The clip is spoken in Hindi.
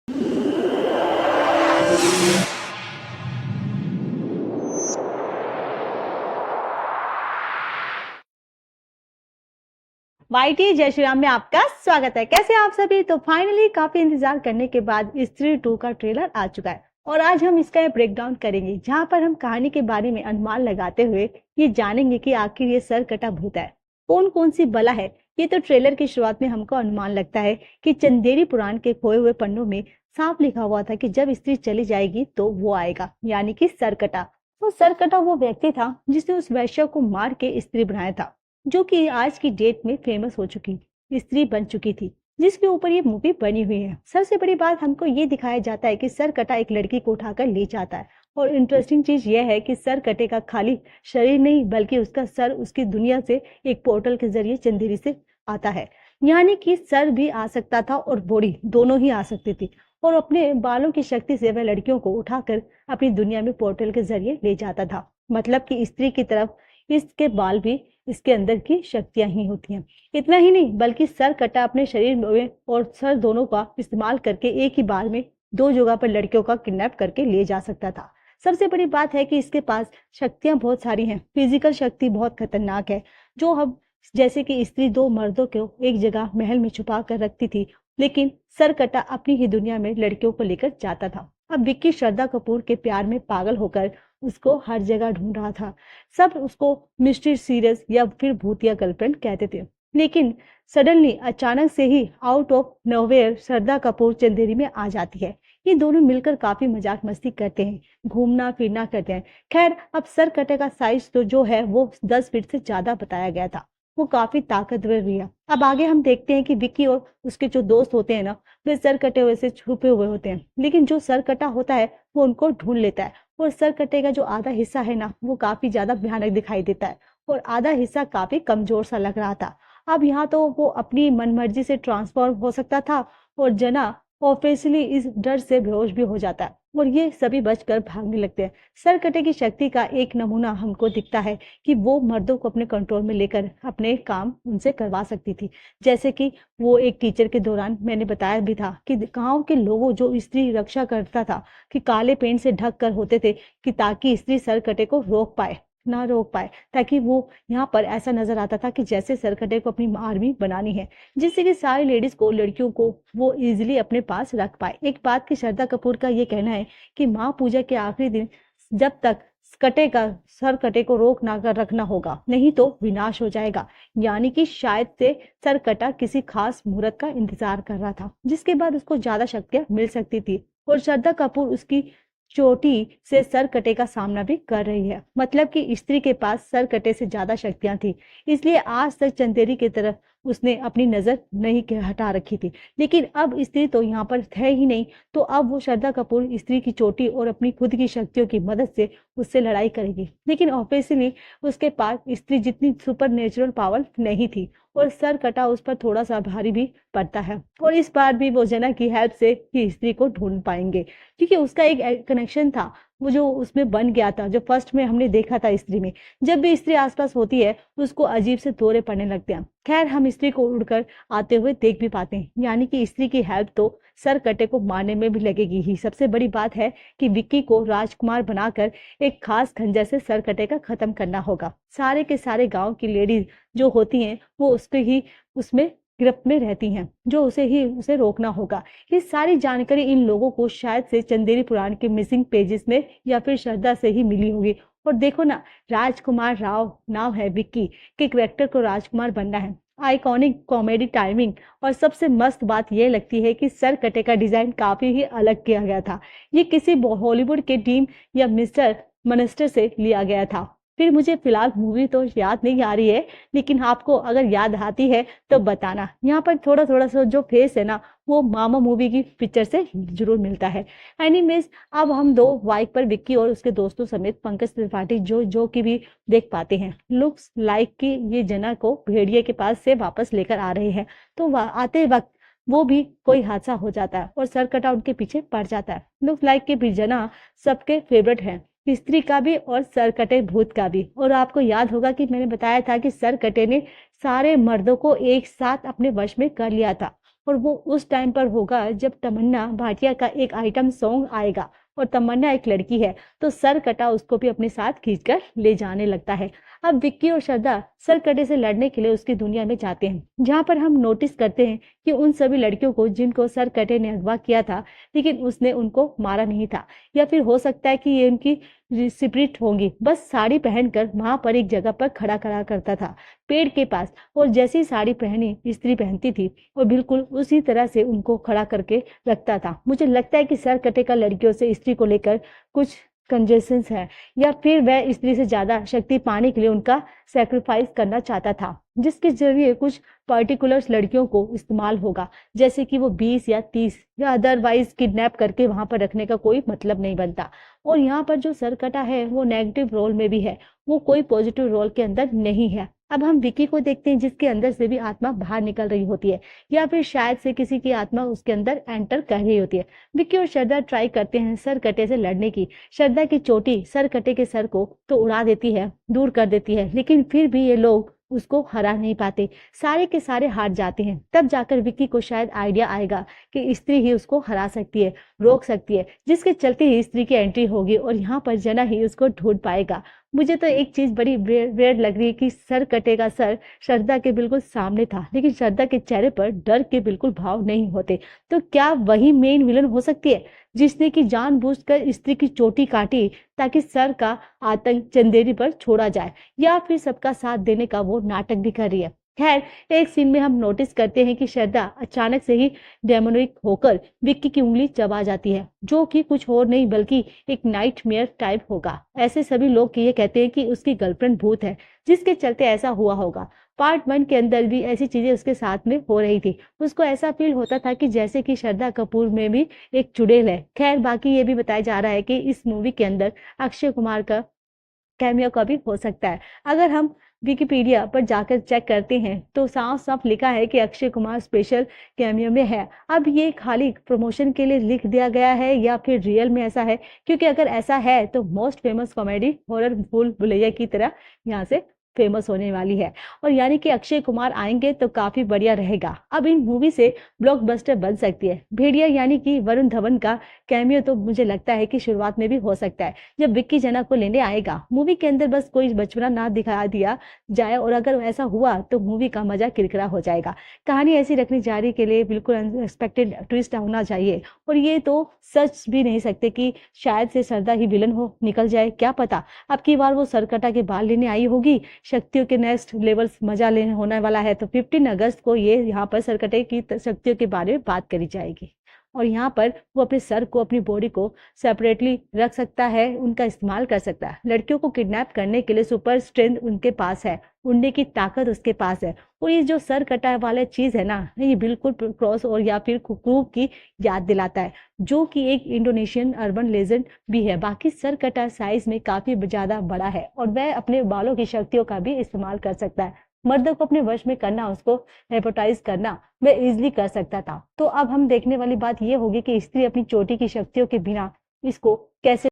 वाईटी जय श्री राम में आपका स्वागत है। कैसे आप सभी? तो फाइनली काफी इंतजार करने के बाद स्त्री 2 का ट्रेलर आ चुका है और आज हम इसका ब्रेक डाउन करेंगे, जहां पर हम कहानी के बारे में अनुमान लगाते हुए ये जानेंगे कि आखिर ये सर कटा भूत है, कौन कौन सी बला है। ये तो ट्रेलर की शुरुआत में हमको अनुमान लगता है कि चंदेरी पुराण के खोए हुए पन्नों में साफ लिखा हुआ था कि जब स्त्री चली जाएगी तो वो आएगा, यानी कि सरकटा। वो सरकटा वो व्यक्ति था जिसने उस वैश्य को मार के स्त्री बनाया था, जो कि आज की डेट में फेमस हो चुकी स्त्री बन चुकी थी, जिसके ऊपर ये मूवी बनी हुई है। सबसे बड़ी बात हमको ये दिखाया जाता है कि सरकटा एक लड़की को उठाकर ले जाता है और इंटरेस्टिंग चीज यह है कि सरकटे का खाली शरीर नहीं बल्कि उसका सर उसकी दुनिया से एक पोर्टल के जरिए चंदेरी से आता है, यानी कि सर भी आ सकता था और बॉडी दोनों ही आ सकती थी और अपने बालों की शक्ति से वह लड़कियों को उठाकर अपनी दुनिया में पोर्टल के जरिए ले जाता था। मतलब कि स्त्री की तरफ इसके बाल भी इसके अंदर की शक्तियां ही होती हैं। इतना ही नहीं बल्कि सर कटा अपने शरीर में और सर दोनों का इस्तेमाल करके एक ही बार में दो जगह पर लड़कियों का किडनैप करके ले जा सकता था। सबसे बड़ी बात है कि इसके पास शक्तियां बहुत सारी हैं। फिजिकल शक्ति बहुत खतरनाक है, जो हम जैसे कि स्त्री दो मर्दों को एक जगह महल में छुपा कर रखती थी, लेकिन सरकटा अपनी ही दुनिया में लड़कियों को लेकर जाता था। अब विक्की श्रद्धा कपूर के प्यार में पागल होकर उसको हर जगह ढूंढ रहा था। सब उसको मिस्टर सीरियस या फिर भूतिया गर्लफ्रेंड कहते थे, लेकिन सडनली अचानक से ही out of nowhere Shraddha Kapoor Chanderi में आ जाती है। ये दोनों मिलकर काफी मजाक मस्ती करते हैं, घूमना फिरना करते हैं। खैर, अब सरकटे का साइज तो जो है वो 10 फीट से ज्यादा बताया गया था। वो काफी ताकतवर भी है। अब आगे हम देखते हैं कि विक्की और उसके जो दोस्त होते हैं ना, वे सर कटे हुए से छुपे हुए होते हैं, लेकिन जो सर कटा होता है वो उनको ढूंढ लेता है और सर कटे का जो आधा हिस्सा है ना, वो काफी ज्यादा भयानक दिखाई देता है और आधा हिस्सा काफी कमजोर सा लग रहा था। अब यहाँ तो वो अपनी मनमर्जी से ट्रांसफॉर्म हो सकता था और जना ऑब्वियसली इस डर से बेहोश भी हो जाता है और ये सभी बचकर भागने लगते हैं। सरकटे की शक्ति का एक नमूना हमको दिखता है कि वो मर्दों को अपने कंट्रोल में लेकर अपने काम उनसे करवा सकती थी। जैसे कि वो एक टीचर के दौरान मैंने बताया भी था कि गांव के लोगों जो स्त्री रक्षा करता था कि काले पेंट से ढक कर होते थे कि ताकि स्त्री सरकटे को रोक पाए, ताकि वो यहाँ पर ऐसा नजर आता था कि जैसे सरकटे को अपनी आर्मी बनानी है, जिससे कि सारी लेडीज को लड़कियों को वो इजीली अपने पास रख पाए। एक बात की श्रद्धा कपूर का ये कहना है कि माँ पूजा के आखिरी दिन जब तक सर कटे को रोक ना कर रखना होगा, नहीं तो विनाश हो जाएगा। यानी कि शायद से सर कटा किसी खास मुहूर्त का इंतजार कर रहा था, जिसके बाद उसको ज्यादा शक्तियां मिल सकती थी और श्रद्धा कपूर उसकी चोटी से सर कटे का सामना भी कर रही है। मतलब कि स्त्री के पास सर कटे से ज्यादा शक्तियां थी, इसलिए आज तक चंदेरी की तरफ उसने अपनी नजर नहीं हटा रखी थी। लेकिन अब स्त्री तो यहाँ पर है ही नहीं, तो अब वो श्रद्धा कपूर स्त्री की चोटी और अपनी खुद की शक्तियों की मदद से उससे लड़ाई करेगी। लेकिन ऑब्वियसली उसके पास स्त्री जितनी सुपर नेचुरल पावर नहीं थी और सर कटा उस पर थोड़ा सा भारी भी पड़ता है और इस बार भी वो जना की हेल्प से ही स्त्री को ढूंढ पाएंगे, क्योंकि उसका एक कनेक्शन था वो जो उसमें बन गया था, जो फर्स्ट में हमने देखा था। स्त्री में जब भी स्त्री आसपास होती है उसको अजीब से दौरे पड़ने लगते हैं। खैर, हम स्त्री को उड़कर आते हुए देख भी पाते हैं, यानी कि स्त्री की हेल्प तो सर कटे को मारने में भी लगेगी ही। सबसे बड़ी बात है कि विक्की को राजकुमार बनाकर एक खास खंजर से सर कटे का खत्म करना होगा। सारे के सारे गांव की लेडीज जो होती हैं वो उसके ही उसमें गिरफ्त में रहती हैं, जो उसे रोकना होगा। ये सारी जानकारी इन लोगों को शायद से चंदेरी पुराण के मिसिंग पेजेस में या फिर श्रद्धा से ही मिली होगी। और देखो ना, राजकुमार राव नाम है विक्की के कैरेक्टर को राजकुमार बनना है। आइकॉनिक कॉमेडी टाइमिंग और सबसे मस्त बात यह लगती है कि सर कटे का डिजाइन काफी ही अलग किया गया था। ये किसी हॉलीवुड के टीम या मिस्टर मनिस्टर से लिया गया था। फिर मुझे फिलहाल मूवी तो याद नहीं आ रही है, लेकिन आपको अगर याद आती है तो बताना। यहाँ पर थोड़ा थोड़ा सा जो फेस है ना, वो मामा मूवी की पिक्चर से जरूर मिलता है। एनीवेज, अब हम दो बाइक पर विक्की और उसके दोस्तों समेत पंकज त्रिपाठी जो की भी देख पाते हैं। लुक्स लाइक कि ये जना को भेड़िए के पास से वापस लेकर आ रहे हैं, तो आते वक्त वो भी कोई हादसा हो जाता है और सर कटा उनके पीछे पड़ जाता है। लुक्स लाइक के भी जना सबके फेवरेट है, स्त्री का भी और सरकटे भूत का भी। और आपको याद होगा कि मैंने बताया था कि सरकटे ने सारे मर्दों को एक साथ अपने वश में कर लिया था और वो उस टाइम पर होगा जब तमन्ना भाटिया का एक आइटम सॉन्ग आएगा और तमन्ना एक लड़की है, तो सरकटा उसको भी अपने साथ खींचकर ले जाने लगता है। अब विक्की और श्रद्धा सरकटे से लड़ने के लिए उसकी दुनिया में जाते हैं, जहाँ पर हम नोटिस करते हैं कि उन सभी लड़कियों को जिनको सरकटे ने अगवा किया था, लेकिन उसने उनको मारा नहीं था, या फिर हो सकता है कि ये उनकी स्पिरिट होंगी, बस साड़ी पहनकर वहां पर एक जगह पर खड़ा करा करता था पेड़ के पास, और जैसी साड़ी पहनी स्त्री पहनती थी और बिल्कुल उसी तरह से उनको खड़ा करके रखता था। मुझे लगता है कि सरकटे का लड़कियों से स्त्री को लेकर कुछ कंजेशंस है, या फिर वह स्त्री से ज्यादा शक्ति पाने के लिए उनका सेक्रीफाइस करना चाहता था, जिसके जरिए कुछ पर्टिकुलर लड़कियों को इस्तेमाल होगा, जैसे कि वो 20 या 30 या अदरवाइज किडनैप करके वहां पर रखने का कोई मतलब नहीं बनता। और यहाँ पर जो सरकटा है वो नेगेटिव रोल में भी है, वो कोई पॉजिटिव रोल के अंदर नहीं है। अब हम विकी को देखते हैं, जिसके अंदर से भी आत्मा बाहर निकल रही होती है, या फिर शायद से किसी की आत्मा उसके अंदर एंटर कर रही होती है। विकी और श्रद्धा ट्राई करते हैं सरकटे से लड़ने की। श्रद्धा की चोटी सरकटे के सर को तो उड़ा देती है, दूर कर देती है, लेकिन फिर भी ये लोग उसको हरा नहीं पाते, सारे के सारे हार जाते हैं। तब जाकर विक्की को शायद आइडिया आएगा कि स्त्री ही उसको हरा सकती है, रोक सकती है, जिसके चलते ही स्त्री की एंट्री होगी और यहाँ पर जना ही उसको ढूंढ पाएगा। मुझे तो एक चीज बड़ी वेird लग रही है कि सर कटेगा सर श्रद्धा के बिल्कुल सामने था, लेकिन श्रद्धा के चेहरे पर डर के बिल्कुल भाव नहीं होते। तो क्या वही मेन विलन हो सकती है, जिसने की जानबूझकर स्त्री की चोटी काटी ताकि सर का आतंक चंदेरी पर छोड़ा जाए, या फिर सबका साथ देने का वो नाटक भी कर रही है। खैर, एक सीन में हम नोटिस करते हैं कि श्रद्धा अचानक से ही डेमोनिक होकर विक्की की उंगली चबा जाती है, जो कि कुछ और नहीं बल्कि एक नाइटमेयर टाइप होगा। ऐसे सभी लोग ये कहते हैं कि उसकी गर्लफ्रेंड भूत है, जिसके चलते ऐसा हुआ होगा। पार्ट 1 के अंदर भी ऐसी चीजें उसके साथ में हो रही थी, उसको ऐसा फील होता था कि जैसे कि श्रद्धा कपूर में भी एक चुड़ैल है। खैर, बाकी ये भी बताया जा रहा है कि इस मूवी के अंदर अक्षय कुमार का कैमियो का भी हो सकता है। अगर हम विकिपीडिया पर जाकर चेक करते हैं तो साफ साफ लिखा है कि अक्षय कुमार स्पेशल कैमियो में है। अब ये खाली प्रमोशन के लिए लिख दिया गया है या फिर रियल में ऐसा है, क्योंकि अगर ऐसा है तो मोस्ट फेमस कॉमेडी हॉरर भूल भुलैया की तरह यहाँ से फेमस होने वाली है, और यानी कि अक्षय कुमार आएंगे तो काफी बढ़िया रहेगा। अब इन मूवी से ब्लॉकबस्टर बन सकती है। भेड़िया यानी कि वरुण धवन का कैमियो तो मुझे लगता है कि शुरुआत में भी हो सकता है, जब विक्की जना को लेने आएगा मूवी के अंदर, बस कोई बचपना ना दिखा दिया जाए, और अगर ऐसा हुआ तो मूवी का मजा किरकिरा हो जाएगा। कहानी ऐसी रखनी जारी के लिए बिल्कुल अनएक्सपेक्टेड ट्विस्ट होना चाहिए, और ये तो सच भी नहीं सकते कि शायद से श्रद्धा ही विलन हो निकल जाए, क्या पता। अब की बार वो सरकटा के बाल लेने आई होगी, शक्तियों के नेक्स्ट लेवल्स मजा लेने होने वाला है, तो 15 अगस्त को ये यहाँ पर सरकटे की शक्तियों के बारे में बात करी जाएगी, और यहाँ पर वो अपने सर को, अपनी बॉडी को सेपरेटली रख सकता है, उनका इस्तेमाल कर सकता है। लड़कियों को किडनैप करने के लिए सुपर स्ट्रेंथ उनके पास है, उड़ने की ताकत उसके पास है, और ये जो सर कटा वाला चीज है ना, ये बिल्कुल क्रॉस और या फिर कुकरू की याद दिलाता है, जो कि एक इंडोनेशियन अर्बन लेजेंड भी है। बाकी सर कटा साइज में काफी ज्यादा बड़ा है, और वह अपने बालों की शक्तियों का भी इस्तेमाल कर सकता है। मर्द को अपने वश में करना, उसको हेपेटाइज करना वह इजिली कर सकता था। तो अब हम देखने वाली बात यह होगी कि स्त्री अपनी चोटी की शक्तियों के बिना इसको कैसे